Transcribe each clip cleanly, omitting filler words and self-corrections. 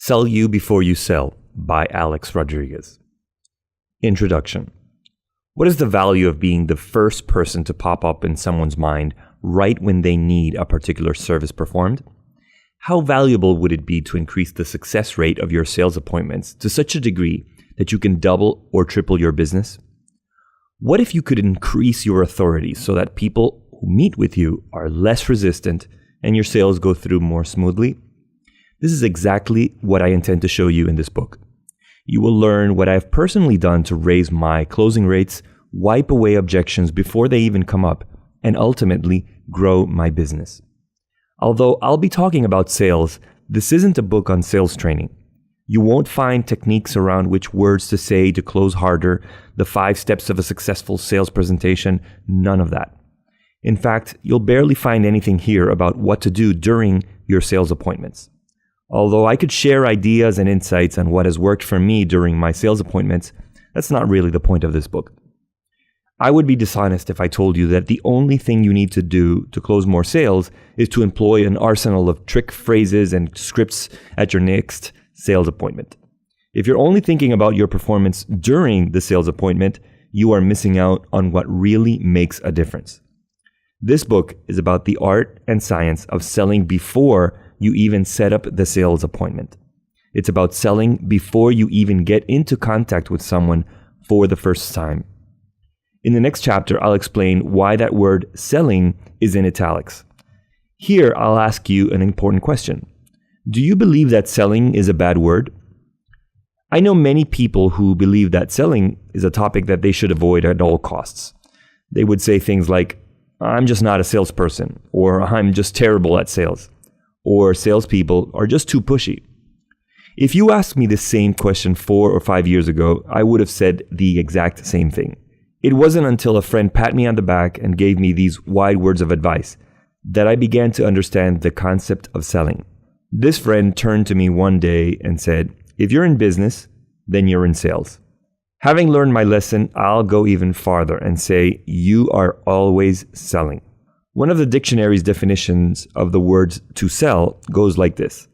Sell You Before You Sell by Alex Rodriguez. Introduction. What is the value of being the first person to pop up in someone's mind right when they need a particular service performed? How valuable would it be to increase the success rate of your sales appointments to such a degree that you can double or triple your business? What if you could increase your authority so that people who meet with you are less resistant and your sales go through more smoothly? This is exactly what I intend to show you in this book. You will learn what I have personally done to raise my closing rates, wipe away objections before they even come up, and ultimately grow my business. Although I'll be talking about sales, this isn't a book on sales training. You won't find techniques around which words to say to close harder, the 5 steps of a successful sales presentation, none of that. In fact, you'll barely find anything here about what to do during your sales appointments. Although I could share ideas and insights on what has worked for me during my sales appointments, that's not really the point of this book. I would be dishonest if I told you that the only thing you need to do to close more sales is to employ an arsenal of trick phrases and scripts at your next sales appointment. If you're only thinking about your performance during the sales appointment, you are missing out on what really makes a difference. This book is about the art and science of selling before you even set up the sales appointment. It's about selling before you even get into contact with someone for the first time. In the next chapter, I'll explain why that word selling is in italics. Here, I'll ask you an important question. Do you believe that selling is a bad word? I know many people who believe that selling is a topic that they should avoid at all costs. They would say things like, "I'm just not a salesperson," or "I'm just terrible at sales," or "salespeople are just too pushy." If you asked me the same question 4 or 5 years ago, I would have said the exact same thing. It wasn't until a friend pat me on the back and gave me these wise words of advice that I began to understand the concept of selling. This friend turned to me one day and said, "If you're in business, then you're in sales." Having learned my lesson, I'll go even farther and say you are always selling. One of the dictionary's definitions of the words to sell goes like this: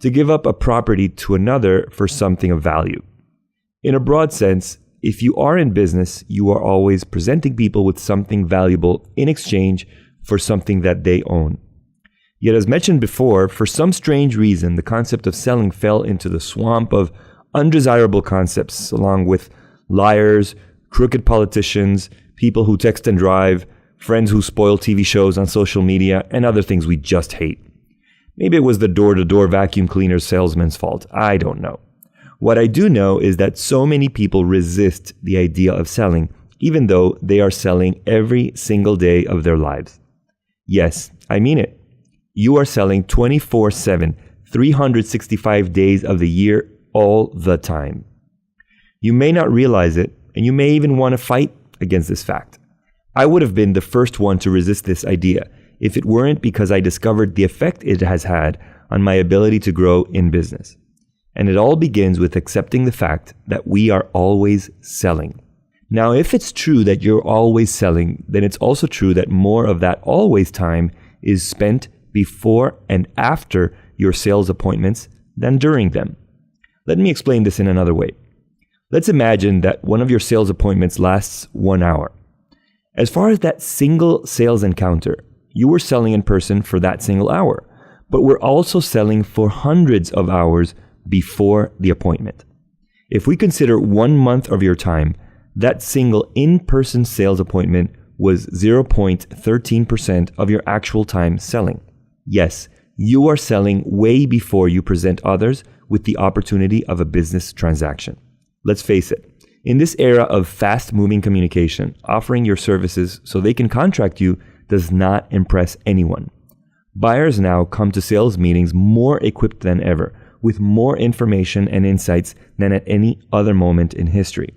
to give up a property to another for something of value. In a broad sense, if you are in business, you are always presenting people with something valuable in exchange for something that they own. Yet, as mentioned before, for some strange reason, the concept of selling fell into the swamp of undesirable concepts, along with liars, crooked politicians, people who text and drive, friends who spoil TV shows on social media, and other things we just hate. Maybe it was the door-to-door vacuum cleaner salesman's fault. I don't know. What I do know is that so many people resist the idea of selling, even though they are selling every single day of their lives. Yes, I mean it. You are selling 24/7, 365 days of the year, all the time. You may not realize it, and you may even want to fight against this fact. I would have been the first one to resist this idea if it weren't because I discovered the effect it has had on my ability to grow in business. And it all begins with accepting the fact that we are always selling. Now, if it's true that you're always selling, then it's also true that more of that always time is spent before and after your sales appointments than during them. Let me explain this in another way. Let's imagine that one of your sales appointments lasts 1 hour. As far as that single sales encounter, you were selling in person for that single hour, but we're also selling for hundreds of hours before the appointment. If we consider 1 month of your time, that single in-person sales appointment was 0.13% of your actual time selling. Yes, you are selling way before you present others with the opportunity of a business transaction. Let's face it. In this era of fast-moving communication, offering your services so they can contract you does not impress anyone. Buyers now come to sales meetings more equipped than ever, with more information and insights than at any other moment in history.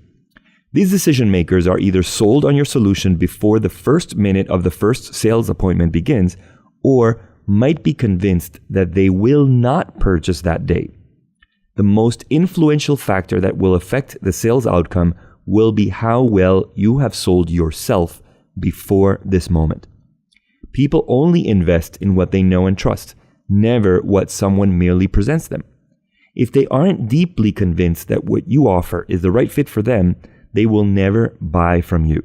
These decision makers are either sold on your solution before the first minute of the first sales appointment begins, or might be convinced that they will not purchase that day. The most influential factor that will affect the sales outcome will be how well you have sold yourself before this moment. People only invest in what they know and trust, never what someone merely presents them. If they aren't deeply convinced that what you offer is the right fit for them, they will never buy from you.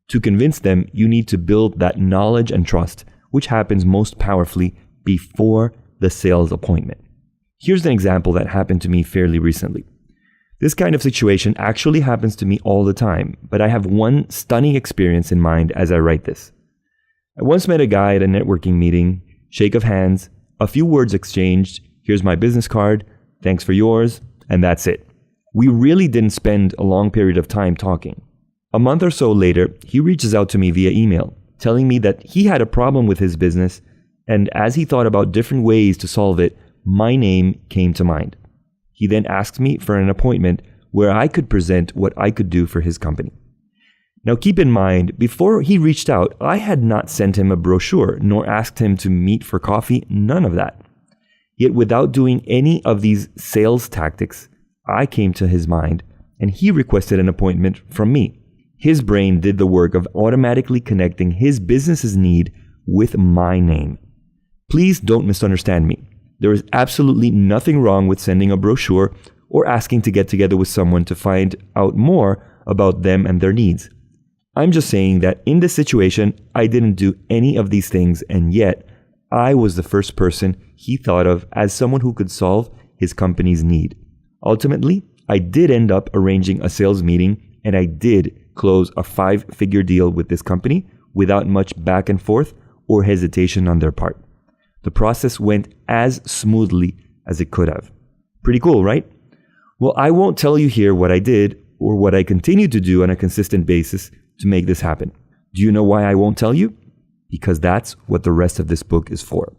To convince them, you need to build that knowledge and trust, which happens most powerfully before the sales appointment. Here's an example that happened to me fairly recently. This kind of situation actually happens to me all the time, but I have one stunning experience in mind as I write this. I once met a guy at a networking meeting, shake of hands, a few words exchanged, here's my business card, thanks for yours, and that's it. We really didn't spend a long period of time talking. A month or so later, he reaches out to me via email, telling me that he had a problem with his business, and as he thought about different ways to solve it, my name came to mind. He then asked me for an appointment where I could present what I could do for his company. Now keep in mind, before he reached out, I had not sent him a brochure nor asked him to meet for coffee, none of that. Yet without doing any of these sales tactics, I came to his mind and he requested an appointment from me. His brain did the work of automatically connecting his business's need with my name. Please don't misunderstand me. There is absolutely nothing wrong with sending a brochure or asking to get together with someone to find out more about them and their needs. I'm just saying that in this situation, I didn't do any of these things, and yet I was the first person he thought of as someone who could solve his company's need. Ultimately, I did end up arranging a sales meeting, and I did close a 5-figure deal with this company without much back and forth or hesitation on their part. The process went as smoothly as it could have. Pretty cool, right? Well, I won't tell you here what I did or what I continue to do on a consistent basis to make this happen. Do you know why I won't tell you? Because that's what the rest of this book is for.